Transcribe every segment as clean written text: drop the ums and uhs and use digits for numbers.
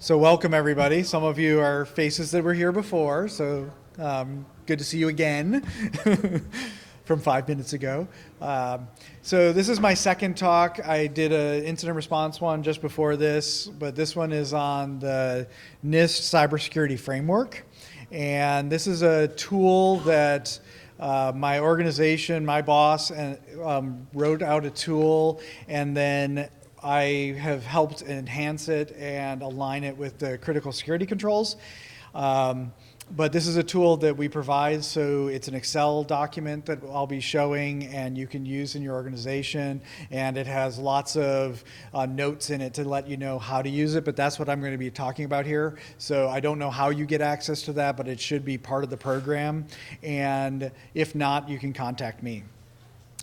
So welcome everybody. Some of you are faces that were here before, so good to see you again from 5 minutes ago. So this is my second talk. I did an incident response one just before this, but this one is on the NIST CyberSecurity Framework. And this is a tool that my organization, my boss, wrote out a tool, and then I have helped enhance it and align it with the critical security controls. But this is a tool that we provide, so it's an Excel document that I'll be showing and you can use in your organization, and it has lots of notes in it to let you know how to use it, but that's what I'm going to be talking about here. So I don't know how you get access to that, but it should be part of the program, and if not, you can contact me.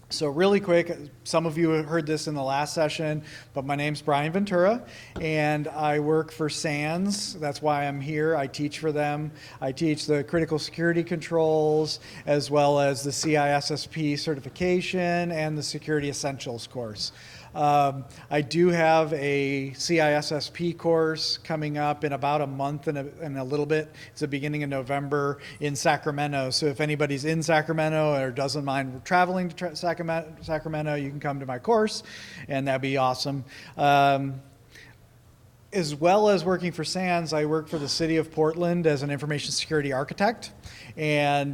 So really quick, some of you heard this in the last session, but my name's Brian Ventura, and I work for SANS. That's why I'm here. I teach for them. I teach the critical security controls, as well as the CISSP certification and the security essentials course. I do have a CISSP course coming up in about a month and a little bit. It's the beginning of November in Sacramento. So if anybody's in Sacramento or doesn't mind traveling to Sacramento, you can come to my course, and that'd be awesome. As well as working for SANS, I work for the city of Portland as an information security architect, and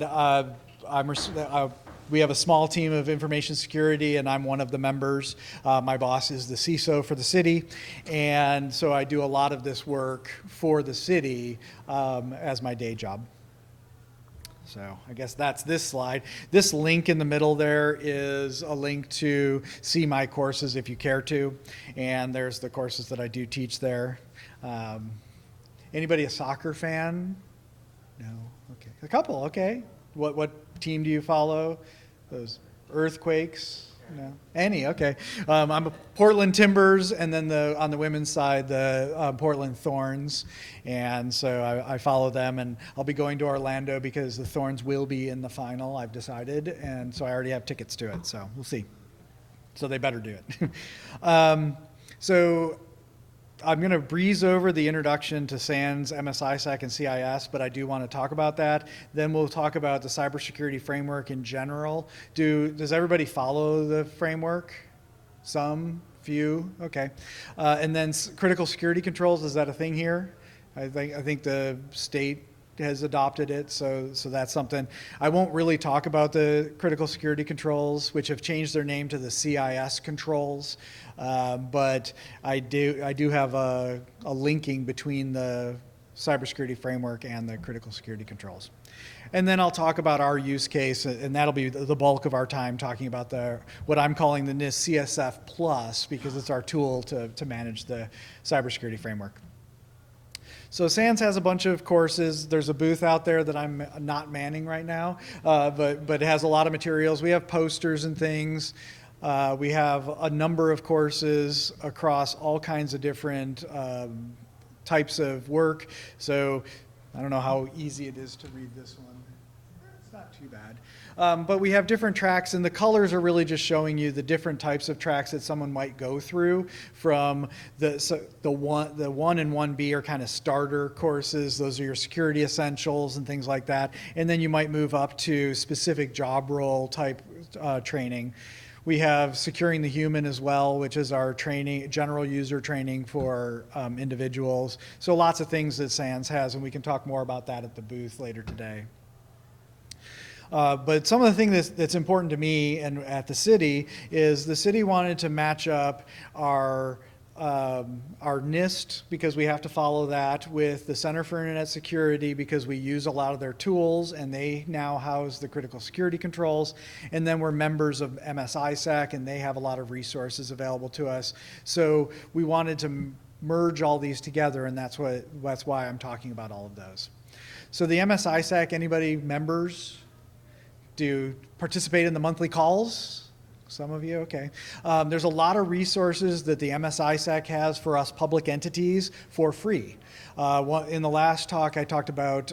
we have a small team of information security, and I'm one of the members. My boss is the CISO for the city, and so I do a lot of this work for the city as my day job. So I guess that's this slide. This link in the middle there is a link to see my courses if you care to, and there's the courses that I do teach there. Anybody a soccer fan? No? Okay. A couple, okay. What team do you follow? Those earthquakes? No? Any? Okay. I'm a Portland Timbers, and then on the women's side, the Portland Thorns. And so I follow them, and I'll be going to Orlando because the Thorns will be in the final, I've decided. And so I already have tickets to it, so we'll see. So they better do it. So I'm going to breeze over the introduction to SANS, MSISEC, and CIS, but I do want to talk about that. Then we'll talk about the cybersecurity framework in general. Does everybody follow the framework? Some? Few? Okay. And then critical security controls, is that a thing here? I think the state has adopted it, so that's something. I won't really talk about the critical security controls, which have changed their name to the CIS controls, but I do have a linking between the cybersecurity framework and the critical security controls. And then I'll talk about our use case, and that'll be the bulk of our time talking about what I'm calling the NIST CSF Plus, because it's our tool to manage the cybersecurity framework. So SANS has a bunch of courses. There's a booth out there that I'm not manning right now, but it has a lot of materials. We have posters and things. We have a number of courses across all kinds of different types of work. So I don't know how easy it is to read this one. It's not too bad. But we have different tracks, and the colors are really just showing you the different types of tracks that someone might go through. From the 1 and 1B are kind of starter courses. Those are your security essentials and things like that. And then you might move up to specific job role type training. We have Securing the Human as well, which is our training, general user training for individuals. So lots of things that SANS has, and we can talk more about that at the booth later today. But some of the things that's important to me and at the city is the city wanted to match up our NIST, because we have to follow that, with the Center for Internet Security, because we use a lot of their tools and they now house the critical security controls. And then we're members of MSISEC, and they have a lot of resources available to us. So we wanted to merge all these together, and that's why I'm talking about all of those. So the MSISEC, anybody members? Do you participate in the monthly calls? Some of you, okay. There's a lot of resources that the MSISEC has for us public entities for free. In the last talk, I talked about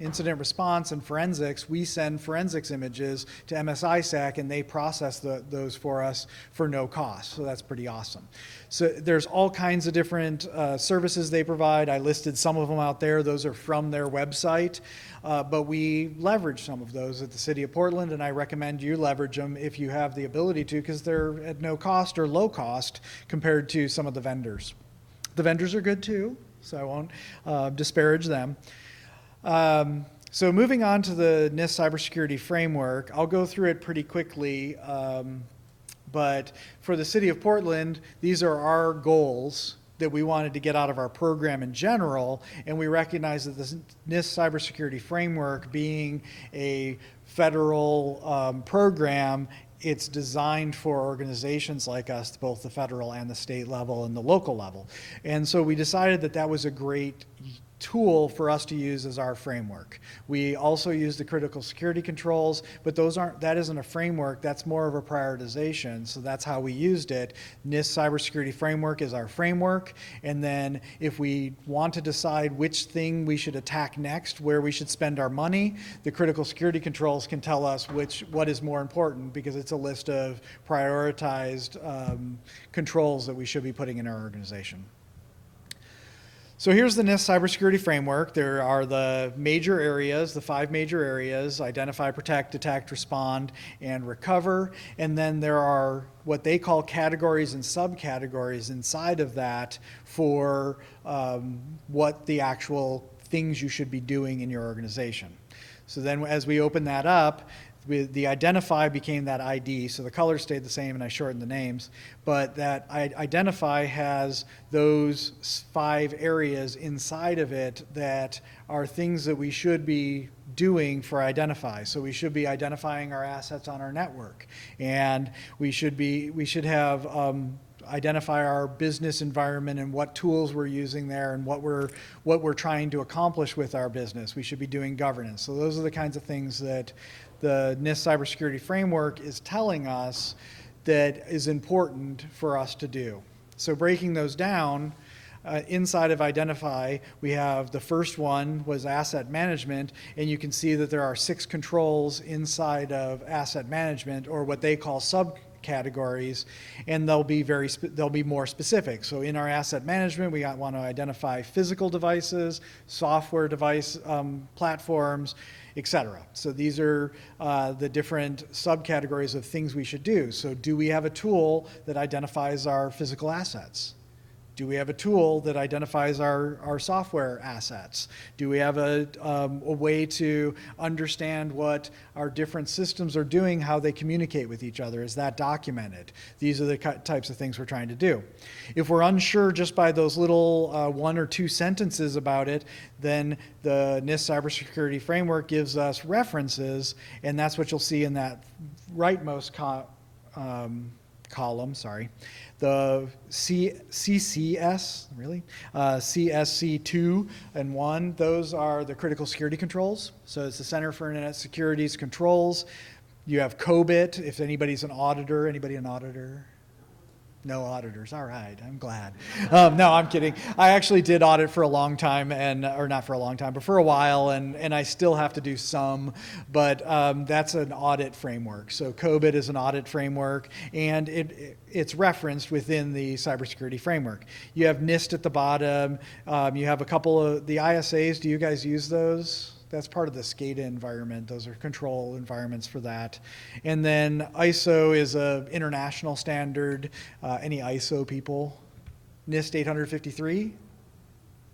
incident response and forensics, we send forensics images to MSISEC and they process those for us for no cost. So that's pretty awesome. So there's all kinds of different services they provide. I listed some of them out there. Those are from their website. But we leverage some of those at the City of Portland, and I recommend you leverage them if you have the ability to, because they're at no cost or low cost compared to some of the vendors. The vendors are good too, so I won't disparage them. So moving on to the NIST CyberSecurity Framework, I'll go through it pretty quickly, but for the City of Portland, these are our goals that we wanted to get out of our program in general, and we recognize that the NIST CyberSecurity Framework being a federal program, it's designed for organizations like us, both the federal and the state level and the local level. And so we decided that that was a great tool for us to use as our framework. We also use the critical security controls, but that isn't a framework, that's more of a prioritization, so that's how we used it. NIST CyberSecurity Framework is our framework, and then if we want to decide which thing we should attack next, where we should spend our money, the critical security controls can tell us what is more important, because it's a list of prioritized controls that we should be putting in our organization. So here's the NIST CyberSecurity Framework. There are the major areas, the 5 major areas: identify, protect, detect, respond, and recover. And then there are what they call categories and subcategories inside of that for what the actual things you should be doing in your organization. So then as we open that up, the identify became that ID, so the colors stayed the same and I shortened the names, but that identify has those 5 areas inside of it that are things that we should be doing for identify. So we should be identifying our assets on our network, and we should have identify our business environment and what tools we're using there and what we're trying to accomplish with our business. We should be doing governance. So those are the kinds of things that the NIST CyberSecurity Framework is telling us that is important for us to do. So breaking those down, inside of identify, we have the first one was asset management, and you can see that there are 6 controls inside of asset management, or what they call subcategories, and they'll be more specific. So in our asset management, we want to identify physical devices, software device platforms, etc. So these are the different subcategories of things we should do. So do we have a tool that identifies our physical assets? Do we have a tool that identifies our software assets? Do we have a way to understand what our different systems are doing, how they communicate with each other? Is that documented? These are the types of things we're trying to do. If we're unsure just by those little 1 or 2 sentences about it, then the NIST CyberSecurity Framework gives us references, and that's what you'll see in that rightmost column, the CCS, CSC2 and 1, those are the critical security controls. So it's the Center for Internet Security's controls. You have COBIT, if anybody's an auditor. Anybody an auditor? No auditors. All right, I'm glad. No, I'm kidding. I actually did audit for a long time, or not for a long time, but for a while, and I still have to do some, but that's an audit framework. So COBIT is an audit framework, and it's referenced within the cybersecurity framework. You have NIST at the bottom. You have a couple of the ISAs. Do you guys use those? That's part of the SCADA environment. Those are control environments for that. And then ISO is an international standard. Any ISO people? NIST 853?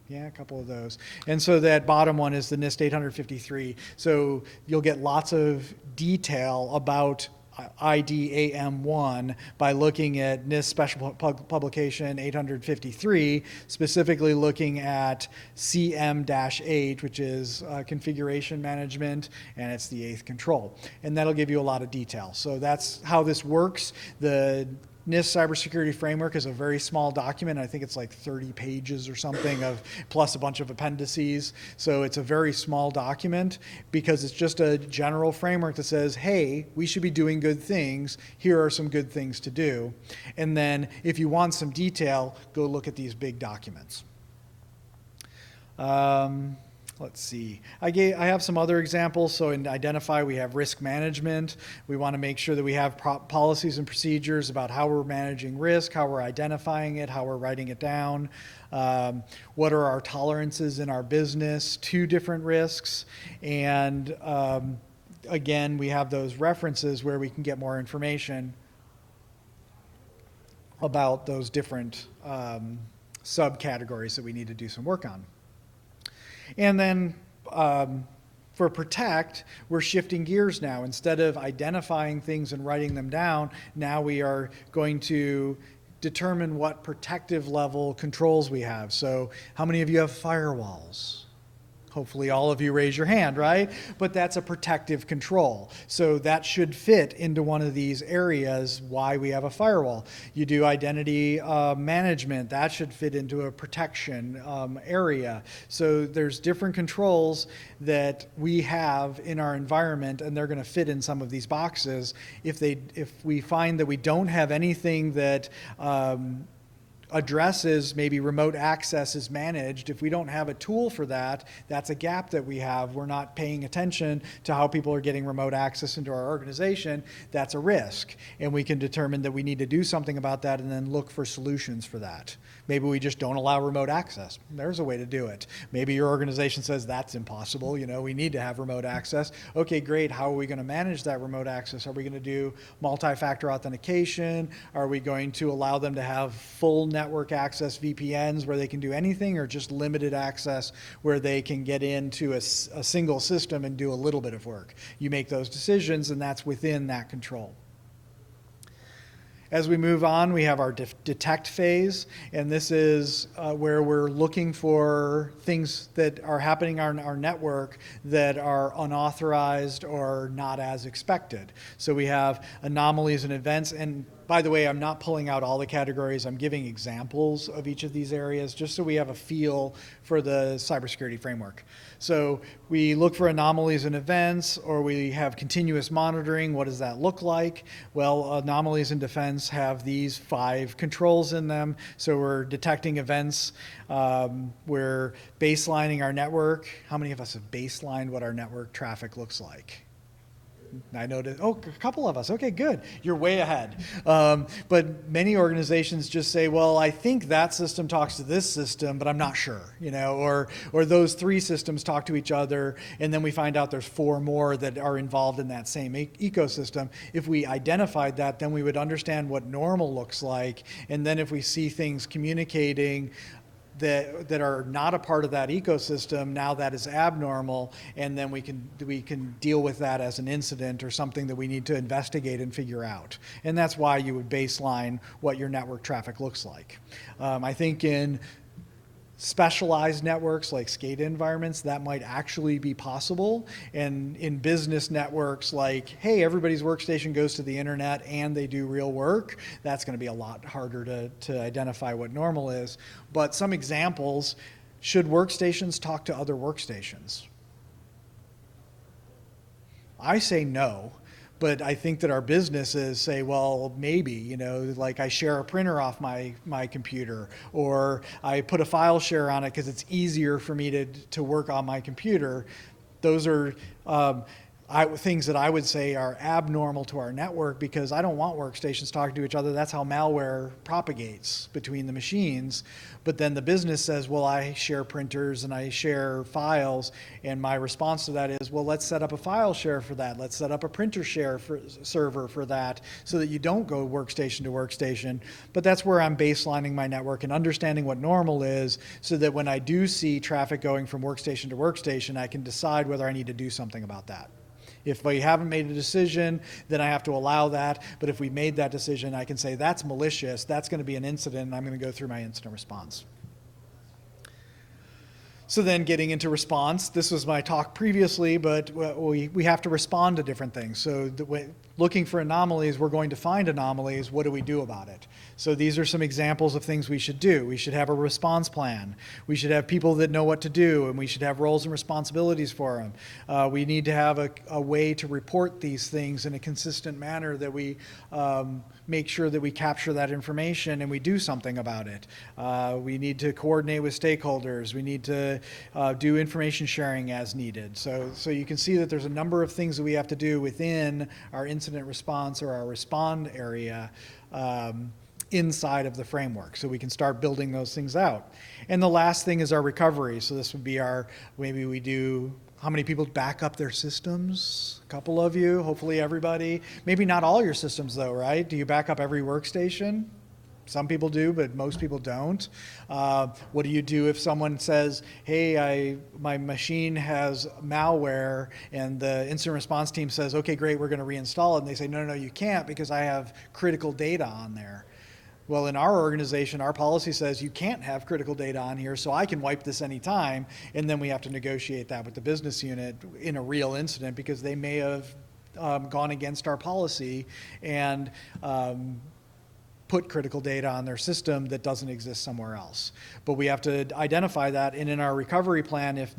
Yeah, a couple of those. And so that bottom one is the NIST 853. So you'll get lots of detail about IDAM1 by looking at NIST Special Publication 853, specifically looking at CM-8, which is configuration management, and it's the 8th control. And that'll give you a lot of detail. So that's how this works. The NIST CyberSecurity Framework is a very small document. I think it's like 30 pages or something, plus a bunch of appendices. So it's a very small document because it's just a general framework that says, hey, we should be doing good things. Here are some good things to do. And then if you want some detail, go look at these big documents. Let's see. I have some other examples. So in identify, we have risk management. We want to make sure that we have policies and procedures about how we're managing risk, how we're identifying it, how we're writing it down. What are our tolerances in our business to different risks? And again, we have those references where we can get more information about those different subcategories that we need to do some work on. And then for protect, we're shifting gears now. Instead of identifying things and writing them down, now we are going to determine what protective level controls we have. So how many of you have firewalls? Hopefully all of you raise your hand, right? But that's a protective control. So that should fit into one of these areas why we have a firewall. You do identity management, that should fit into a protection area. So there's different controls that we have in our environment, and they're going to fit in some of these boxes. If we find that we don't have anything that addresses maybe remote access is managed, if we don't have a tool for that, that's a gap that we have. We're not paying attention to how people are getting remote access into our organization. That's a risk. And we can determine that we need to do something about that and then look for solutions for that. Maybe we just don't allow remote access. There's a way to do it. Maybe your organization says that's impossible. You know, we need to have remote access. Okay, great. How are we going to manage that remote access? Are we going to do multi-factor authentication? Are we going to allow them to have full network access VPNs where they can do anything, or just limited access where they can get into a single system and do a little bit of work? You make those decisions, and that's within that control. As we move on, we have our detect phase, and this is where we're looking for things that are happening on our network that are unauthorized or not as expected. So we have anomalies and events, and by the way, I'm not pulling out all the categories. I'm giving examples of each of these areas just so we have a feel for the cybersecurity framework. So we look for anomalies and events, or we have continuous monitoring. What does that look like? Well, anomalies in defense have these 5 controls in them. So we're detecting events. We're baselining our network. How many of us have baselined what our network traffic looks like? I noticed, a couple of us. Okay, good. You're way ahead. But many organizations just say, well, I think that system talks to this system, but I'm not sure, you know, or those 3 systems talk to each other, and then we find out there's 4 more that are involved in that same ecosystem. If we identified that, then we would understand what normal looks like, and then if we see things communicating that are not a part of that ecosystem, now that is abnormal, and then we can deal with that as an incident or something that we need to investigate and figure out. And that's why you would baseline what your network traffic looks like. I think in specialized networks like SCADA environments, that might actually be possible. And in business networks like, hey, everybody's workstation goes to the internet and they do real work, that's going to be a lot harder to identify what normal is. But some examples, should workstations talk to other workstations? I say no. But I think that our businesses say, well, maybe, you know, like I share a printer off my computer, or I put a file share on it because it's easier for me to work on my computer. Those are things that I would say are abnormal to our network, because I don't want workstations talking to each other. That's how malware propagates between the machines. But then the business says, well, I share printers and I share files, and my response to that is, well, let's set up a file share for that. Let's set up a printer share server for that, so that you don't go workstation to workstation. But that's where I'm baselining my network and understanding what normal is, so that when I do see traffic going from workstation to workstation, I can decide whether I need to do something about that. If we haven't made a decision, then I have to allow that. But if we made that decision, I can say that's malicious, that's going to be an incident, and I'm going to go through my incident response. So then getting into response, this was my talk previously, but we have to respond to different things. So looking for anomalies, we're going to find anomalies. What do we do about it? So these are some examples of things we should do. We should have a response plan. We should have people that know what to do, and we should have roles and responsibilities for them. We need to have a way to report these things in a consistent manner, that we make sure that we capture that information and we do something about it. We need to coordinate with stakeholders. We need to to do information sharing as needed. So you can see that there's a number of things that we have to do within our incident response or our respond area inside of the framework, so we can start building those things out. And the last thing is our recovery. So this would be maybe we do, how many people back up their systems? A couple of you, hopefully everybody. Maybe not all your systems though, right? Do you back up every workstation? Some people do, but most people don't. What do you do if someone says, hey, my machine has malware, and the incident response team says, okay, great, we're going to reinstall it. And they say, no, you can't because I have critical data on there. Well, in our organization, our policy says you can't have critical data on here, so I can wipe this anytime, and then we have to negotiate that with the business unit in a real incident because they may have gone against our policy and put critical data on their system that doesn't exist somewhere else. But we have to identify that, and in our recovery plan, if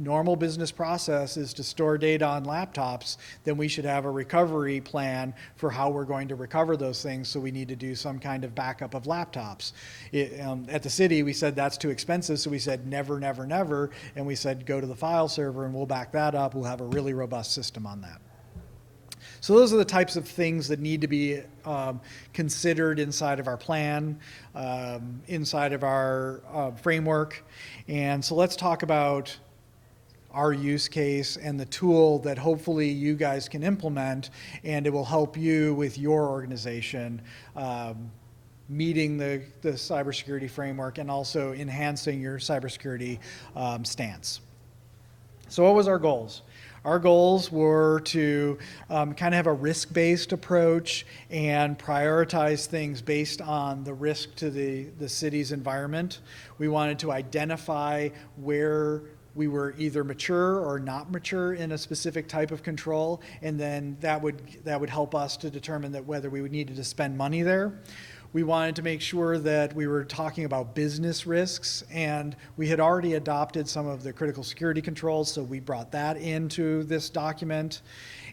normal business process is to store data on laptops, then we should have a recovery plan for how we're going to recover those things, so we need to do some kind of backup of laptops. At the city, we said that's too expensive, so we said never, never, never, and we said go to the file server and we'll back that up. We'll have a really robust system on that. So those are the types of things that need to be considered inside of our plan, inside of our framework. And so let's talk about our use case and the tool that hopefully you guys can implement, and it will help you with your organization meeting the cybersecurity framework and also enhancing your cybersecurity stance. So what was our goals? Our goals were to kind of have a risk-based approach and prioritize things based on the risk to the city's environment. We wanted to identify where we were either mature or not mature in a specific type of control, and then that would help us to determine that whether we needed to spend money there. We wanted to make sure that we were talking about business risks, and we had already adopted some of the critical security controls, so we brought that into this document.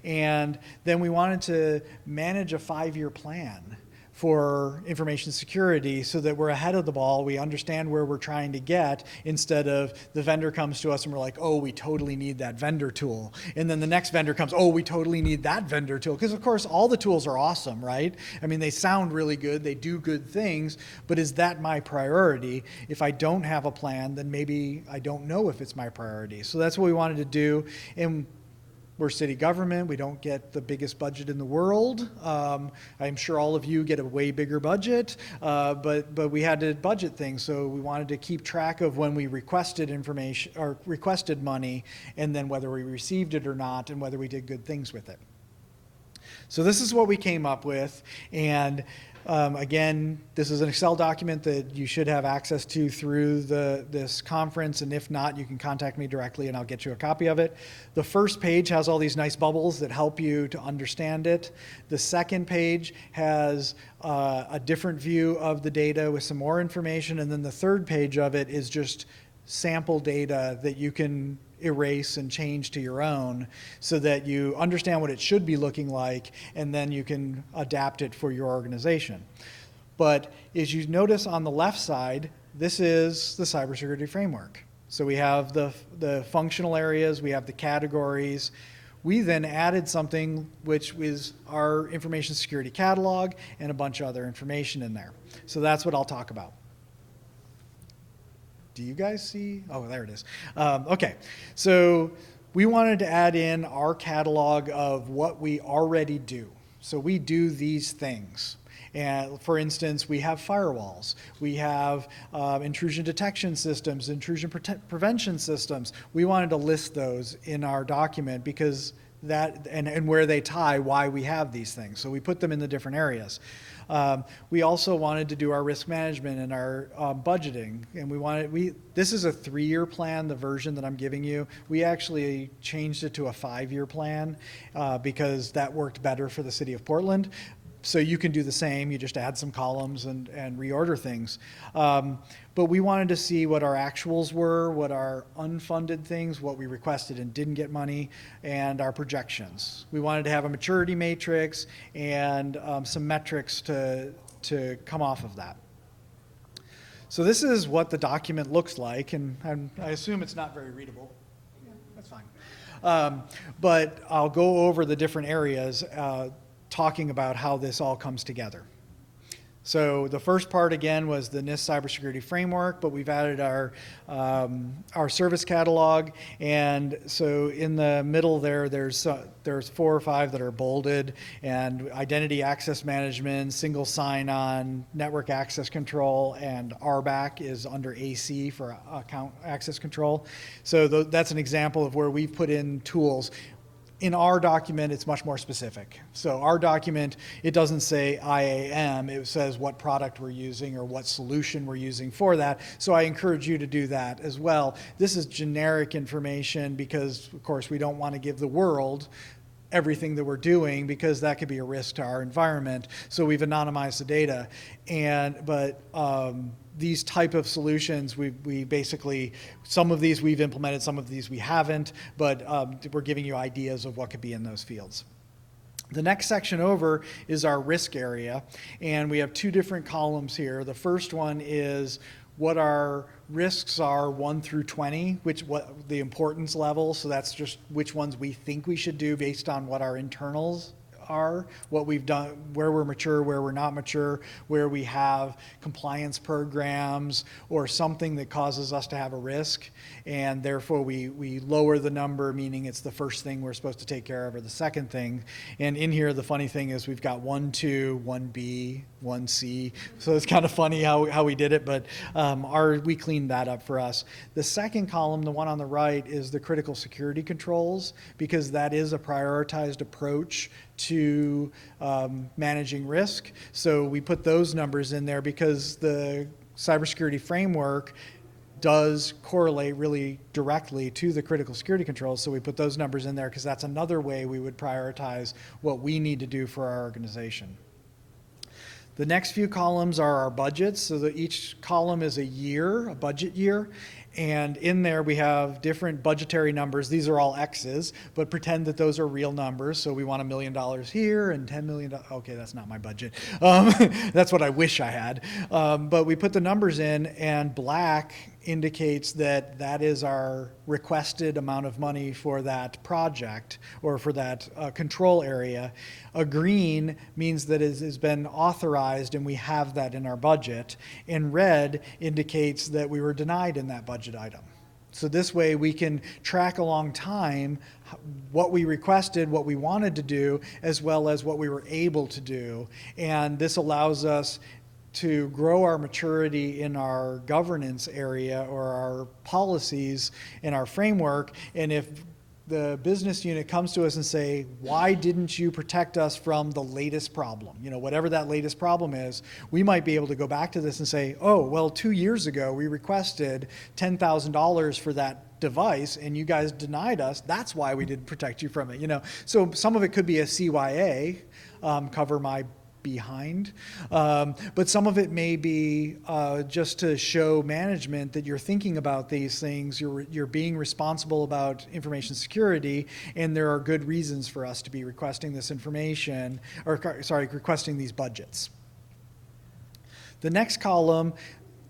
And then we wanted to manage a 5-year plan for information security so that we're ahead of the ball, we understand where we're trying to get, instead of the vendor comes to us and we're like, oh, we totally need that vendor tool. And then the next vendor comes, oh, we totally need that vendor tool. Because of course, all the tools are awesome, right? I mean, they sound really good, they do good things, but is that my priority? If I don't have a plan, then maybe I don't know if it's my priority. So that's what we wanted to do. And we're city government. We don't get the biggest budget in the world. I'm sure all of you get a way bigger budget, but we had to budget things. So we wanted to keep track of when we requested information or requested money, and then whether we received it or not, and whether we did good things with it. So this is what we came up with. And again, this is an Excel document that you should have access to through this conference, and if not, you can contact me directly and I'll get you a copy of it. The first page has all these nice bubbles that help you to understand it. The second page has a different view of the data with some more information, and then the third page of it is just sample data that you can erase and change to your own, so that you understand what it should be looking like, and then you can adapt it for your organization. But as you notice on the left side, this is the cybersecurity framework. So we have the functional areas, we have the categories. We then added something which is our information security catalog and a bunch of other information in there. So that's what I'll talk about. Do you guys see? Oh, there it is. Okay, so we wanted to add in our catalog of what we already do. So we do these things. And for instance, we have firewalls, we have intrusion detection systems, intrusion prevention systems. We wanted to list those in our document because that, and where they tie why we have these things. So we put them in the different areas. We also wanted to do our risk management and our budgeting, and this is a 3-year plan, the version that I'm giving you. We actually changed it to a 5-year plan because that worked better for the city of Portland. So you can do the same, you just add some columns and reorder things. But we wanted to see what our actuals were, what our unfunded things, what we requested and didn't get money, and our projections. We wanted to have a maturity matrix and some metrics to come off of that. So this is what the document looks like, and I assume it's not very readable. Yeah, that's fine. But I'll go over the different areas, talking about how this all comes together. So the first part, again, was the NIST CyberSecurity Framework, but we've added our service catalog. And so in the middle there, there's 4 or 5 that are bolded, and identity access management, single sign-on, network access control, and RBAC is under AC for account access control. So that's an example of where we've put in tools. In our document, it's much more specific. So our document, it doesn't say IAM, it says what product we're using or what solution we're using for that. So I encourage you to do that as well. This is generic information because, of course, we don't want to give the world everything that we're doing because that could be a risk to our environment. So we've anonymized the data. But these type of solutions, we basically, some of these we've implemented, some of these we haven't, but we're giving you ideas of what could be in those fields. The next section over is our risk area, and we have 2 different columns here. The first one is what our risks are 1 through 20, what the importance level, so that's just which ones we think we should do based on what our internals are, what we've done, where we're mature, where we're not mature, where we have compliance programs or something that causes us to have a risk, and therefore we lower the number, meaning it's the first thing we're supposed to take care of or the second thing. And in here, the funny thing is we've got 1, 2, 1B, 1C, so it's kind of funny how we did it, but we cleaned that up for us. The second column, the one on the right, is the critical security controls, because that is a prioritized approach to managing risk. So we put those numbers in there because the cybersecurity framework does correlate really directly to the critical security controls. So we put those numbers in there because that's another way we would prioritize what we need to do for our organization. The next few columns are our budgets. So that each column is a year, a budget year. And in there we have different budgetary numbers. These are all X's, but pretend that those are real numbers. So we want $1 million here and $10 million. Okay, that's not my budget. That's what I wish I had. But we put the numbers in, and black indicates that that is our requested amount of money for that project or for that control area. A green means that it has been authorized and we have that in our budget. And red indicates that we were denied in that budget item. So this way we can track along time what we requested, what we wanted to do, as well as what we were able to do. And this allows us to grow our maturity in our governance area or our policies in our framework. And if the business unit comes to us and say, why didn't you protect us from the latest problem? You know, whatever that latest problem is, we might be able to go back to this and say, oh, well, 2 years ago, we requested $10,000 for that device and you guys denied us. That's why we didn't protect you from it. You know, so some of it could be a CYA, cover my behind, but some of it may be just to show management that you're thinking about these things, you're being responsible about information security, and there are good reasons for us to be requesting this information, or sorry, requesting these budgets. The next column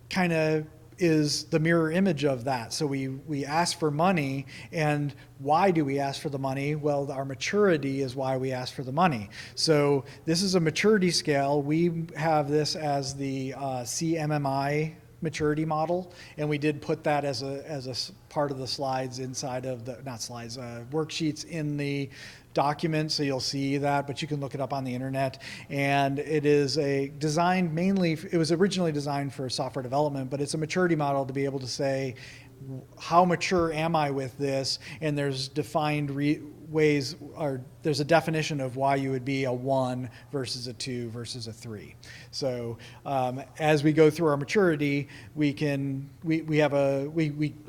kind of is the mirror image of that. So we ask for money, and why do we ask for the money? Well, our maturity is why we ask for the money. So this is a maturity scale. We have this as the CMMI maturity model, and we did put that as a part of the slides inside of the, not slides, worksheets in the document, so you'll see that, but you can look it up on the internet. And it is designed mainly, it was originally designed for software development, but it's a maturity model to be able to say, how mature am I with this? And there's defined ways, or there's a definition of why you would be a 1 versus a 2 versus a 3. So as we go through our maturity, we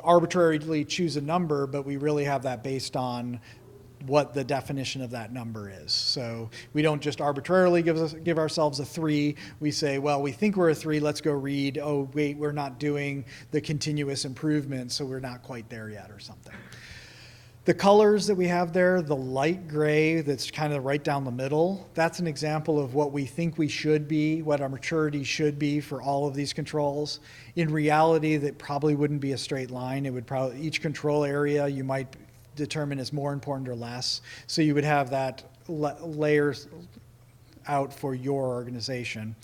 arbitrarily choose a number, but we really have that based on what the definition of that number is. So we don't just arbitrarily give ourselves a 3. We say, well, we think we're a 3, let's go read, oh, wait, we're not doing the continuous improvement, so we're not quite there yet or something. The colors that we have there, the light gray that's kind of right down the middle, that's an example of what we think we should be, what our maturity should be for all of these controls. In reality, that probably wouldn't be a straight line. It would probably, each control area you might determine is more important or less. So you would have that layers out for your organization.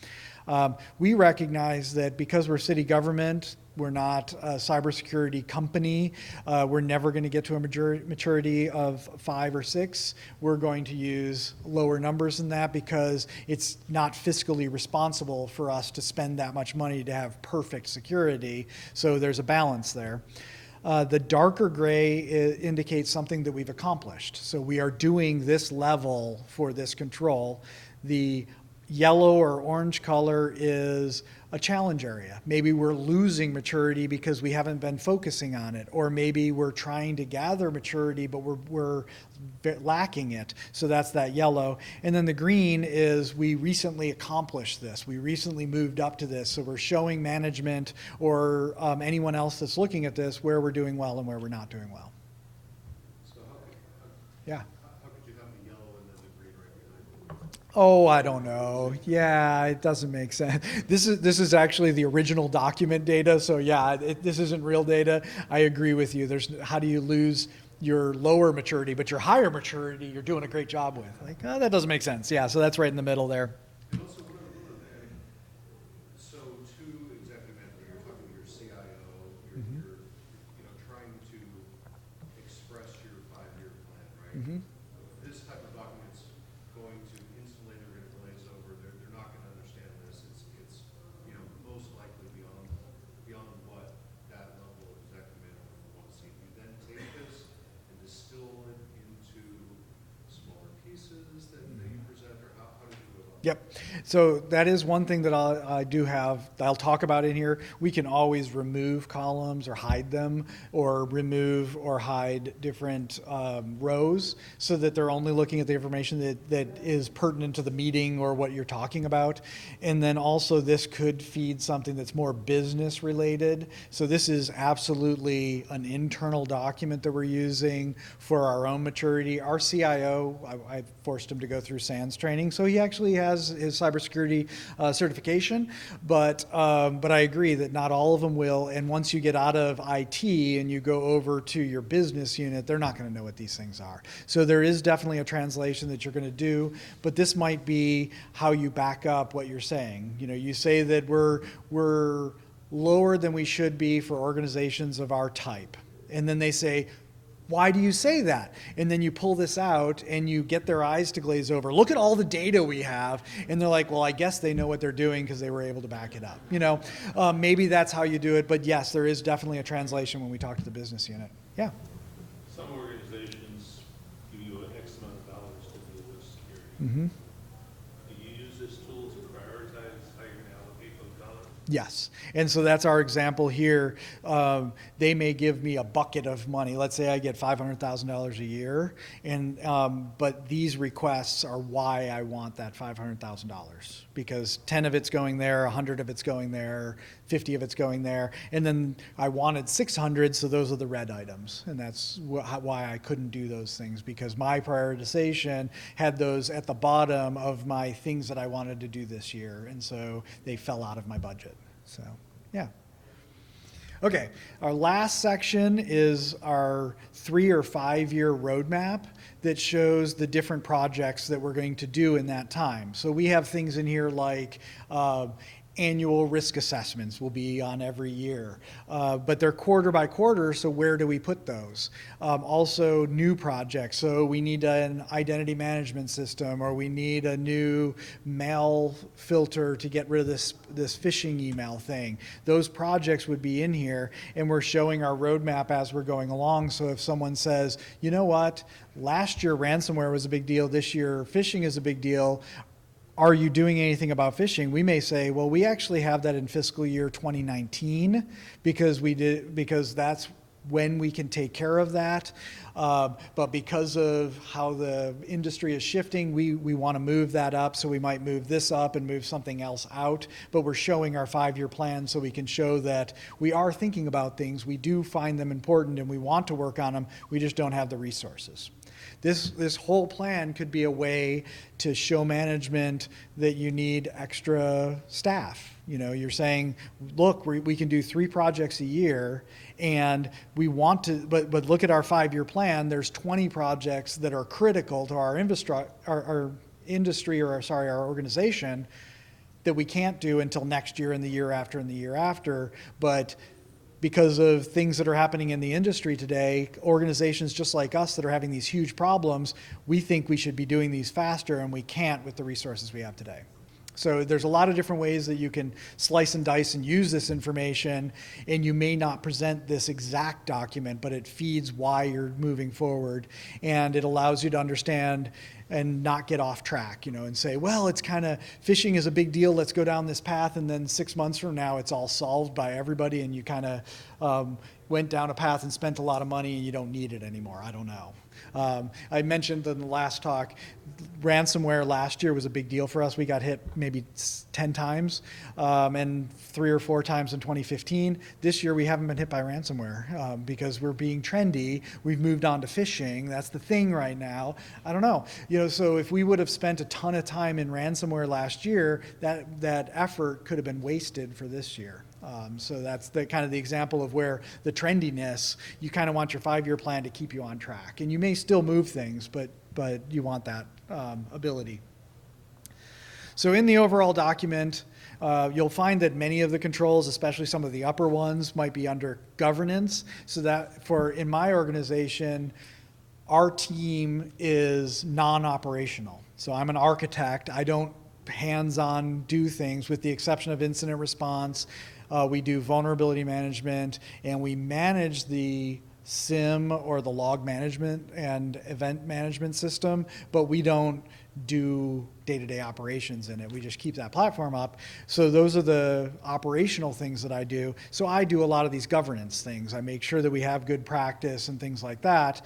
We recognize that because we're city government, we're not a cybersecurity company. We're never going to get to a maturity of 5 or 6. We're going to use lower numbers than that because it's not fiscally responsible for us to spend that much money to have perfect security. So there's a balance there. The darker gray indicates something that we've accomplished. So we are doing this level for this control. The yellow or orange color is a challenge area. Maybe we're losing maturity because we haven't been focusing on it, or maybe we're trying to gather maturity, but we're lacking it. So that's that yellow. And then the green is we recently accomplished this. We recently moved up to this. So we're showing management or anyone else that's looking at this where we're doing well and where we're not doing well. So Yeah. how could you have the yellow and then the green right behind it? Oh, I don't know. Yeah, it doesn't make sense. This is actually the original document data. So yeah, this isn't real data. I agree with you. How do you lose your lower maturity, but your higher maturity you're doing a great job with? Like, oh, that doesn't make sense. Yeah, so that's right in the middle there. And also, so two executive entities, you're talking to your CIO, you're trying to express your 5-year plan, right? Mm-hmm. This type of document's going to insulate or going to glaze over. They're not going to understand this. It's most likely beyond what that level of executive manager would want to see. You then take this and distill it into smaller pieces that you present, or how do you do it? Yep. So that is one thing that I'll talk about in here. We can always remove columns or hide them, or remove or hide different rows so that they're only looking at the information that is pertinent to the meeting or what you're talking about. And then also this could feed something that's more business related. So this is absolutely an internal document that we're using for our own maturity. Our CIO, I forced him to go through SANS training, so he actually has his cybersecurity certification, but I agree that not all of them will. And once you get out of IT and you go over to your business unit, they're not going to know what these things are. So there is definitely a translation that you're going to do, but this might be how you back up what you're saying. You say that we're lower than we should be for organizations of our type, and then they say, why do you say that? And then you pull this out and you get their eyes to glaze over. Look at all the data we have. And they're like, well, I guess they know what they're doing because they were able to back it up. Maybe that's how you do it. But yes, there is definitely a translation when we talk to the business unit. Yeah. Some organizations give you an X amount of dollars to deal with security. Mm-hmm. Do you use this tool to prioritize how you're going to allocate those dollars? Yes. And so that's our example here. They may give me a bucket of money. Let's say I get $500,000 a year, but these requests are why I want that $500,000, because 10 of it's going there, 100 of it's going there, 50 of it's going there, and then I wanted 600, so those are the red items. And that's why I couldn't do those things, because my prioritization had those at the bottom of my things that I wanted to do this year, and so they fell out of my budget. So, yeah. Okay, our last section is our 3 or 5 year roadmap that shows the different projects that we're going to do in that time. So we have things in here like annual risk assessments will be on every year, but they're quarter by quarter, so where do we put those? Also new projects, so we need an identity management system, or we need a new mail filter to get rid of this phishing email thing. Those projects would be in here, and we're showing our roadmap as we're going along. So if someone says, you know what, last year ransomware was a big deal, this year phishing is a big deal, are you doing anything about phishing? We may say, well, we actually have that in fiscal year 2019 because that's when we can take care of that. But because of how the industry is shifting, we want to move that up. So we might move this up and move something else out. But we're showing our 5-year plan so we can show that we are thinking about things. We do find them important and we want to work on them. We just don't have the resources. This whole plan could be a way to show management that you need extra staff. You know, you're saying, look, we can do 3 projects a year, and we want to, but look at our 5-year plan. There's 20 projects that are critical to our industry, or our organization, that we can't do until next year and the year after and the year after. But because of things that are happening in the industry today, organizations just like us that are having these huge problems, we think we should be doing these faster, and we can't with the resources we have today. So there's a lot of different ways that you can slice and dice and use this information, and you may not present this exact document, but it feeds why you're moving forward, and it allows you to understand and not get off track, you know, and say, well, it's kind of, phishing is a big deal, let's go down this path, and then 6 months from now it's all solved by everybody, and you kind of went down a path and spent a lot of money and you don't need it anymore. I don't know. I mentioned in the last talk, ransomware last year was a big deal for us. We got hit maybe 10 times, and 3 or 4 times in 2015. This year we haven't been hit by ransomware because we're being trendy. We've moved on to phishing. That's the thing right now. I don't know. You know, so if we would have spent a ton of time in ransomware last year, that effort could have been wasted for this year. So that's the kind of the example of where the trendiness, you kind of want your 5-year plan to keep you on track. And you may still move things, but you want that ability. So in the overall document, you'll find that many of the controls, especially some of the upper ones, might be under governance. So that in my organization, our team is non-operational. So I'm an architect. I don't hands-on do things, with the exception of incident response. We do vulnerability management, and we manage the SIM or the log management and event management system, but we don't do day-to-day operations in it. We just keep that platform up. So those are the operational things that I do. So I do a lot of these governance things. I make sure that we have good practice and things like that.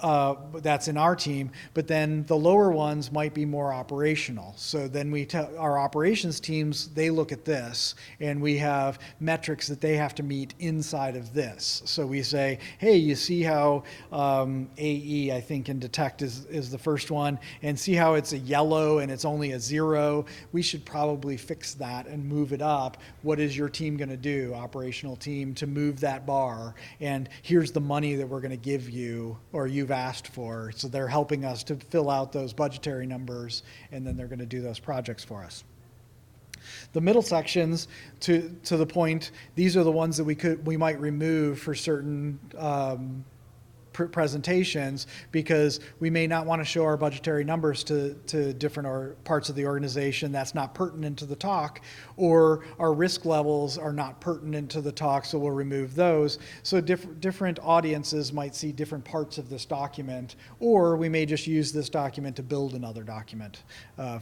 That's in our team, but then the lower ones might be more operational. So then our operations teams, they look at this, and we have metrics that they have to meet inside of this. So we say, hey, you see how AE, I think, in detect is the first one, and see how it's a yellow and it's only a 0. We should probably fix that and move it up. What is your team going to do, operational team, to move that bar? And here's the money that we're going to give you, or you've asked for. So they're helping us to fill out those budgetary numbers, and then they're going to do those projects for us. The middle sections, to the point, these are the ones that we might remove for certain presentations, because we may not want to show our budgetary numbers to different parts of the organization. That's not pertinent to the talk, or our risk levels are not pertinent to the talk, so we'll remove those. So different audiences might see different parts of this document, or we may just use this document to build another document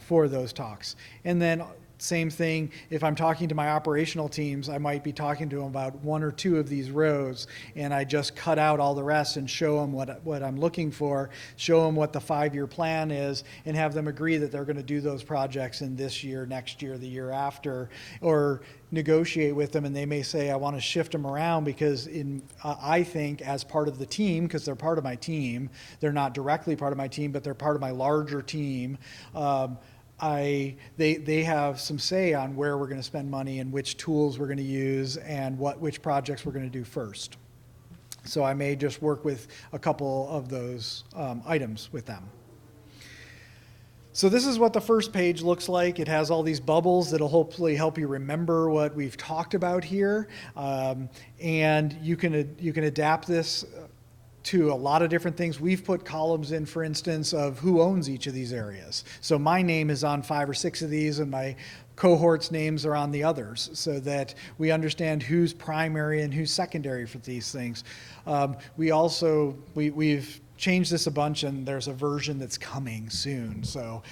for those talks. And then same thing, if I'm talking to my operational teams, I might be talking to them about 1 or 2 of these rows, and I just cut out all the rest and show them what I'm looking for, show them what the 5-year plan is, and have them agree that they're going to do those projects in this year, next year, the year after, or negotiate with them, and they may say, I want to shift them around because I think as part of the team, because they're part of my team, they're not directly part of my team, but they're part of my larger team, they have some say on where we're going to spend money and which tools we're going to use and which projects we're going to do first. So I may just work with a couple of those items with them. So this is what the first page looks like. It has all these bubbles that'll hopefully help you remember what we've talked about here. And you can adapt this to a lot of different things. We've put columns in, for instance, of who owns each of these areas. So my name is on 5 or 6 of these, and my cohorts' names are on the others, so that we understand who's primary and who's secondary for these things. We've changed this a bunch, and there's a version that's coming soon. So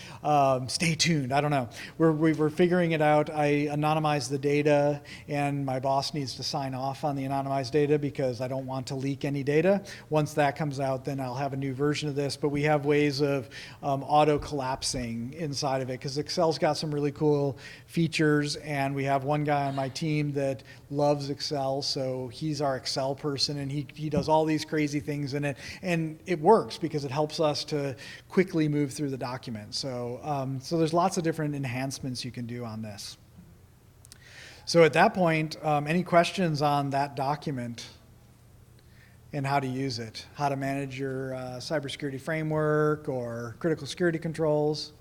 stay tuned. I don't know. We're figuring it out. I anonymized the data, and my boss needs to sign off on the anonymized data because I don't want to leak any data. Once that comes out, then I'll have a new version of this. But we have ways of auto collapsing inside of it because Excel's got some really cool features, and we have one guy on my team that loves Excel, so he's our Excel person, and he does all these crazy things in it, and it works because it helps us to quickly move through the document. So, so there's lots of different enhancements you can do on this. So at that point, any questions on that document and how to use it, how to manage your cybersecurity framework or critical security controls?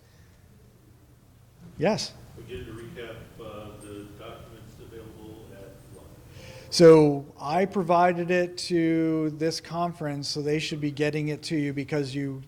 Yes? Again, to recap, the documents available at what? So I provided it to this conference, so they should be getting it to you because you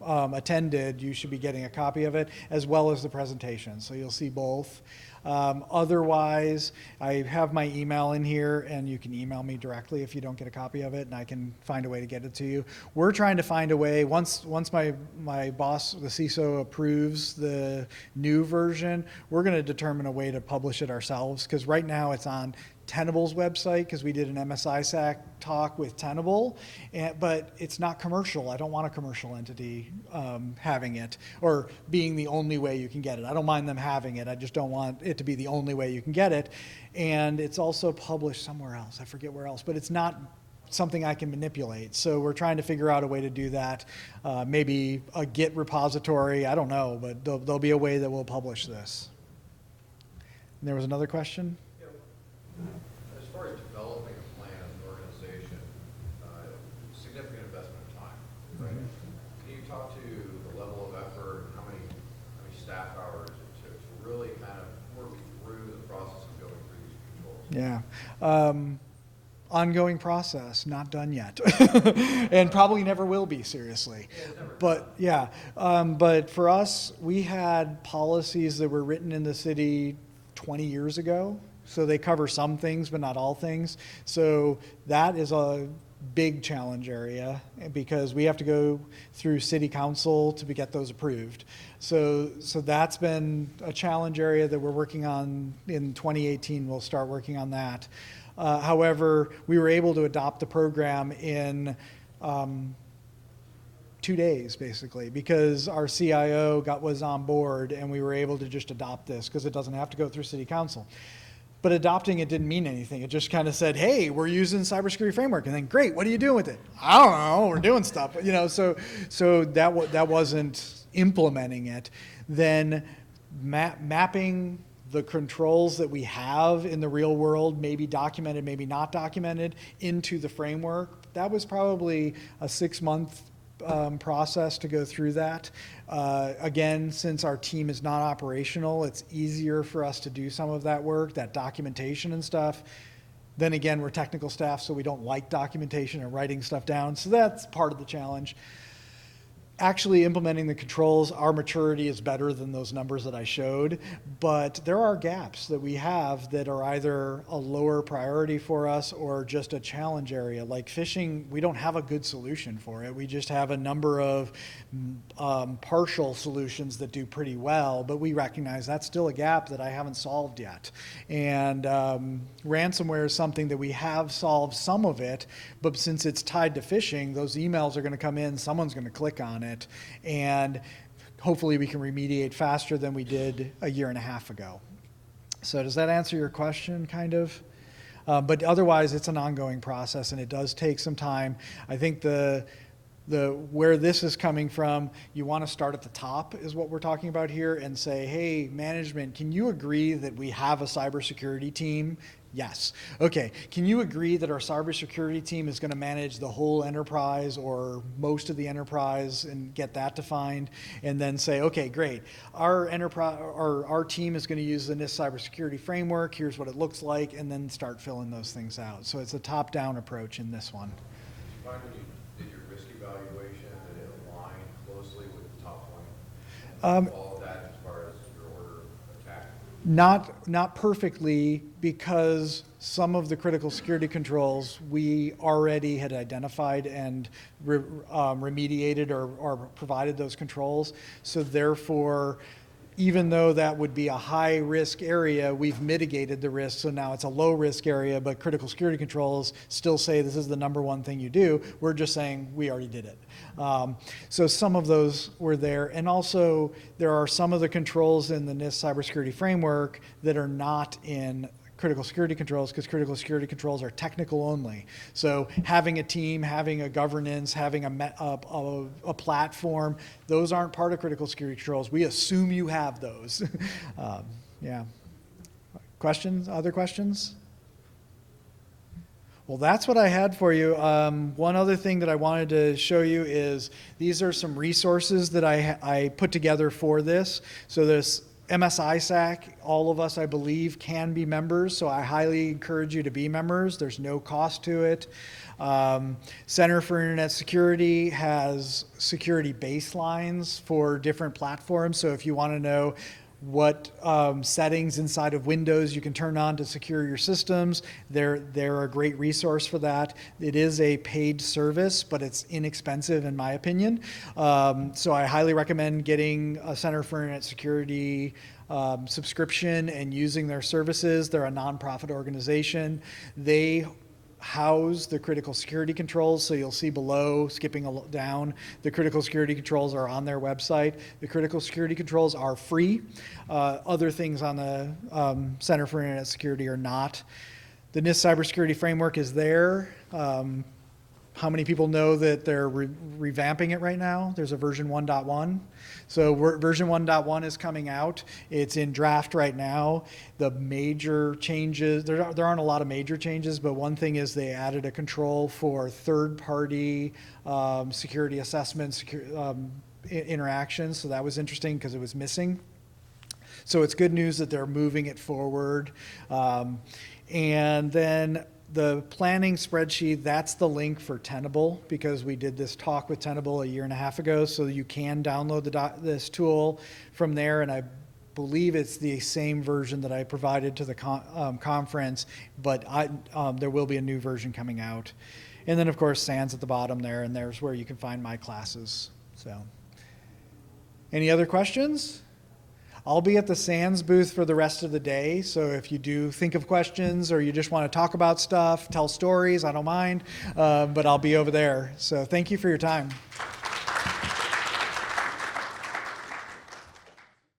attended. You should be getting a copy of it as well as the presentation. So you'll see both. Otherwise, I have my email in here, and you can email me directly if you don't get a copy of it, and I can find a way to get it to you. We're trying to find a way, once my boss, the CISO, approves the new version, we're going to determine a way to publish it ourselves, because right now it's on Tenable's website because we did an MSISEC talk with Tenable, but it's not commercial. I don't want a commercial entity having it or being the only way you can get it. I don't mind them having it. I just don't want it to be the only way you can get it. And it's also published somewhere else. I forget where else, but it's not something I can manipulate. So we're trying to figure out a way to do that. Maybe a Git repository. I don't know, but there'll be a way that we'll publish this. And there was another question? As far as developing a plan as an organization, significant investment of time, right? Can you talk to the level of effort, how many staff hours it took to really kind of work through the process of going through these controls? Yeah. Ongoing process, not done yet. And probably never will be, seriously. But yeah, but for us, we had policies that were written in the city 20 years ago. So they cover some things, but not all things. So that is a big challenge area because we have to go through city council to get those approved. So that's been a challenge area that we're working on in 2018. We'll start working on that. However, we were able to adopt the program in 2 days, basically, because our CIO was on board, and we were able to just adopt this because it doesn't have to go through city council. But adopting it didn't mean anything. It just kind of said, hey, we're using cybersecurity framework. And then, great, what are you doing with it? I don't know, we're doing stuff. You know, so that wasn't implementing it. Then mapping the controls that we have in the real world, maybe documented, maybe not documented, into the framework. That was probably a 6-month process to go through that. Again, since our team is not operational, it's easier for us to do some of that work, that documentation and stuff. Then again, we're technical staff, so we don't like documentation and writing stuff down. So that's part of the challenge. Actually implementing the controls, our maturity is better than those numbers that I showed, but there are gaps that we have that are either a lower priority for us or just a challenge area. Like phishing, we don't have a good solution for it. We just have a number of partial solutions that do pretty well, but we recognize that's still a gap that I haven't solved yet. And ransomware is something that we have solved some of it, but since it's tied to phishing, those emails are going to come in, someone's going to click on it, and hopefully we can remediate faster than we did a year and a half ago. So does that answer your question, kind of? But otherwise, it's an ongoing process, and it does take some time. I think where this is coming from, you want to start at the top, is what we're talking about here, and say, hey, management, can you agree that we have a cybersecurity team? Yes. Okay. Can you agree that our cybersecurity team is going to manage the whole enterprise or most of the enterprise and get that defined, and then say, okay, great. Our enterprise, or our team is going to use the NIST CyberSecurity Framework. Here's what it looks like, and then start filling those things out. So it's a top-down approach in this one. Did you find when you did your risk evaluation that it aligned closely with the top 20? All of that as far as your order of attack? Not perfectly, because some of the critical security controls we already had identified and remediated or provided those controls. So therefore, even though that would be a high risk area, we've mitigated the risk. So now it's a low risk area, but critical security controls still say this is the number one thing you do. We're just saying we already did it. So some of those were there. And also there are some of the controls in the NIST CyberSecurity Framework that are not in critical security controls, because critical security controls are technical only. So having a team, having a governance, having a platform, those aren't part of critical security controls. We assume you have those. Yeah. Questions? Other questions? Well, that's what I had for you. One other thing that I wanted to show you is these are some resources that I put together for this. So this MSISEC, all of us, I believe, can be members, so I highly encourage you to be members. There's no cost to it. Center for Internet Security has security baselines for different platforms, so if you want to know what settings inside of Windows you can turn on to secure your systems, they're a great resource for that. It is a paid service, but it's inexpensive in my opinion. So I highly recommend getting a Center for Internet Security subscription and using their services. They're a nonprofit organization. They house the critical security controls. So you'll see below, skipping down, the critical security controls are on their website. The critical security controls are free. Other things on the Center for Internet Security are not. The NIST CyberSecurity Framework is there. How many people know that they're revamping it right now? There's a version 1.1. So version 1.1 is coming out. It's in draft right now. The major changes, there aren't a lot of major changes, but one thing is they added a control for third-party security assessment interactions. So that was interesting because it was missing. So it's good news that they're moving it forward. And then the planning spreadsheet, that's the link for Tenable, because we did this talk with Tenable a year and a half ago, so you can download this tool from there, and I believe it's the same version that I provided to the conference, but there will be a new version coming out. And then, of course, SANS at the bottom there, and there's where you can find my classes. So, any other questions? I'll be at the SANS booth for the rest of the day, so if you do think of questions or you just want to talk about stuff, tell stories, I don't mind, but I'll be over there. So thank you for your time.